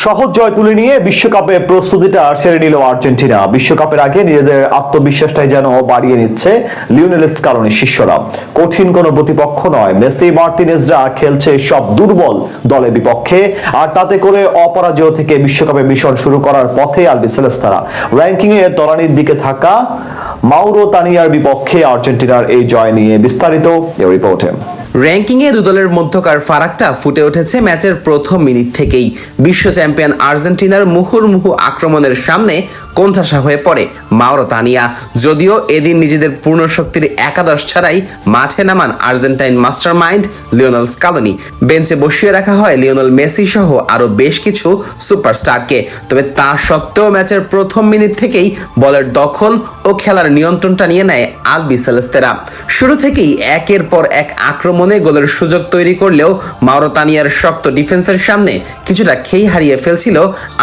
সহজ জয় তুলে নিয়ে বিশ্বকাপে প্রস্তুতিটা সেরে নিল আর্জেন্টিনা। বিশ্বকাপের আগে নিজেদের আত্মবিশ্বাসটাই যেন বাড়িয়ে নিচ্ছে লিওনেল স্কালোনির শিষ্যরা। কঠিন কোনো প্রতিপক্ষ নয়, মেসি মার্টিনেজরা খেলছে সব দুর্বল দলের বিপক্ষে, আর তাতে করে অপরাজয় থেকে বিশ্বকাপে মিশন শুরু করার পথে আলবিসেলেস্তারা। র্যাঙ্কিং এর তলানির দিকে থাকা মাউরোতানিয়ার বিপক্ষে আর্জেন্টিনার এই জয় নিয়ে বিস্তারিত এই রিপোর্টে। র্যাঙ্কিংয়ে দু দলের মধ্যকার ফারাকটা ফুটে উঠেছে ম্যাচের প্রথম মিনিট থেকেই। বিশ্ব চ্যাম্পিয়ন আর্জেন্টিনার মুহুর্মুহু আক্রমণের সামনে কোণঠাসা হয়ে পড়ে মাউরোতানিয়া। যদিও এদিন নিজেদের পূর্ণ শক্তির একাদশ ছাড়াই মাঠে নামান আর্জেন্টাইন মাস্টারমাইন্ড লিওনেল স্কালোনি। বেঞ্চে বসিয়ে রাখা হয় লিওনেল মেসি সহ আরও বেশ কিছু সুপারস্টারকে। তবে তা সত্ত্বেও ম্যাচের প্রথম মিনিট থেকেই বলের দখল ও খেলার নিয়ন্ত্রণটা নিয়ে নেয় আলবিসেলেস্তেরা। শুরু থেকেই একের পর এক আক্রমণে গোলের সুযোগ তৈরি করলেও মাউরোতানিয়ার শক্ত ডিফেন্সের সামনে কিছুটা খেই হারিয়ে ফেলছিল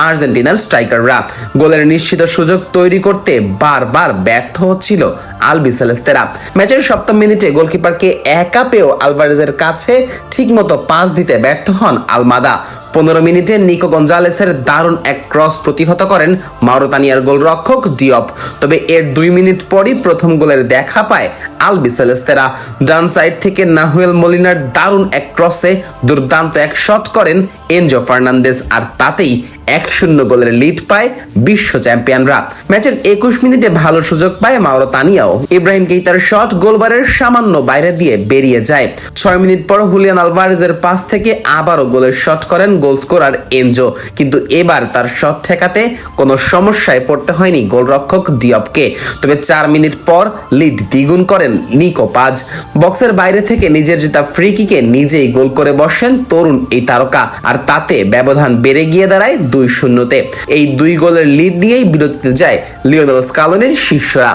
আর্জেন্টিনার স্ট্রাইকাররা। গোলের নিশ্চিত সুযোগ তৈরি করতে বারবার ব্যর্থ হচ্ছিল আলবিসেলেস্তেরা। ম্যাচের সপ্তম মিনিটে গোলকিপারকে একা পেয়েও আলভারেজের কাছে ঠিকমতো পাস দিতে ব্যর্থ হন আলমাদা। 15 মিনিটে নিকো গঞ্জালেসের দারুণ এক ক্রস প্রতিহত করেন মাউরোতানিয়ার গোলরক্ষক ডিওপ। তবে এর 2 মিনিট পরই প্রথম গোলের দেখা পায় আলবিসেলেস্তেরা। ডান সাইড থেকে নাহুয়েল মলিনার দারুণ এক ক্রসে দুর্দান্ত এক শট করেন এনজো ফার্নান্দেজ, আর তাতেই 1-0 গোলের লিড পায় বিশ্ব চ্যাম্পিয়নরা। ম্যাচের 21 মিনিটে ভালো সুযোগ পায় মাউরোতানিয়াও। ইব্রাহিম কেইতার শট গোলবারের সামান্য বাইরে দিয়ে বেরিয়ে যায়। 6 মিনিট পর হুলিয়ান আলভারেজের পাস থেকে আবারও গোলের শট করেন গোল স্কোরার এনজো, কিন্তু এবার তার শট ঠেকাতে কোনো সমস্যায় পড়তে হয়নি গোলরক্ষক ডিওপকে। তবে 4 মিনিট পর লিড দ্বিগুণ করেন নিকো পাজ। বক্সের বাইরে থেকে নিজের জেতা ফ্রি কিকে নিজেই গোল করে বসেন তরুণ এই তারকা, আর তাতে ব্যবধান বেড়ে গিয়ে দাঁড়ায় 2-0-তে। এই 2 গোলের লিড নিয়েই বিরতিতে যায় লিওনেল স্কালোনির শিষ্যরা।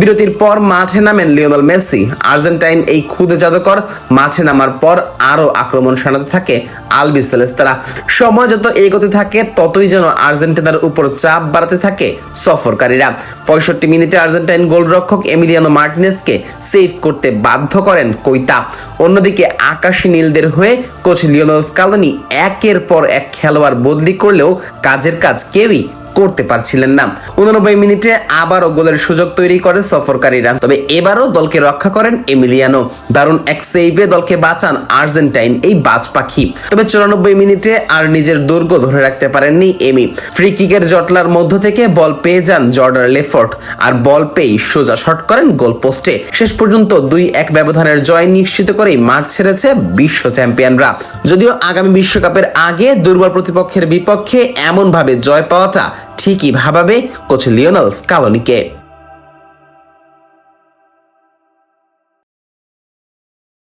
বিরতির পর মাঠে নামেন লিওনেল মেসি। আর্জেন্টাইন এই খুদে জাদুকর মাঠে নামার পর আরও আক্রমণ শানাতে থাকে আলবিসেলেস্তারা। সময় যত এগোতে থাকে ততই যেন আর্জেন্টিনার উপর চাপ বাড়াতে থাকে সফরকারীরা। 65 মিনিটে আর্জেন্টাইন গোলরক্ষক এমিলিয়ানো মার্টিনেজকে সেভ করতে বাধ্য করেন কৈতা। অন্যদিকে আকাশী নীলদের হয়ে কোচ লিওনেল স্কালোনি একের পর এক খেলোয়াড় বদলি করলেও কাজের কাজ কেউই করতে পারছিলেন না। 89 মিনিটে আবারও গোলের সুযোগ তৈরি করে সফরকারীরা, তবে এবারও দলকে রক্ষা করেন এমিলিয়ানো। দারুণ এক সেভে দলকে বাঁচান আর্জেন্টাইন এই বাজ পাখি। তবে 94 মিনিটে আর নিজের দুর্গ ধরে রাখতে পারেননি এমি। ফ্রি কিকের জটলার মধ্য থেকে বল পেয়ে যান জর্ডান লেফোর্ট, আর বল পেয়ে সোজা শট করেন গোল পোস্টে। শেষ পর্যন্ত 2-1 ব্যবধানের জয় নিশ্চিত করেই মাঠ ছেড়েছে বিশ্ব চ্যাম্পিয়নরা। যদিও আগামী বিশ্বকাপের আগে দুর্বল প্রতিপক্ষের বিপক্ষে এমনভাবে জয় পাওয়াটা ঠিকই ভাবাবে কোচ লিওনেল স্কালোনিকে।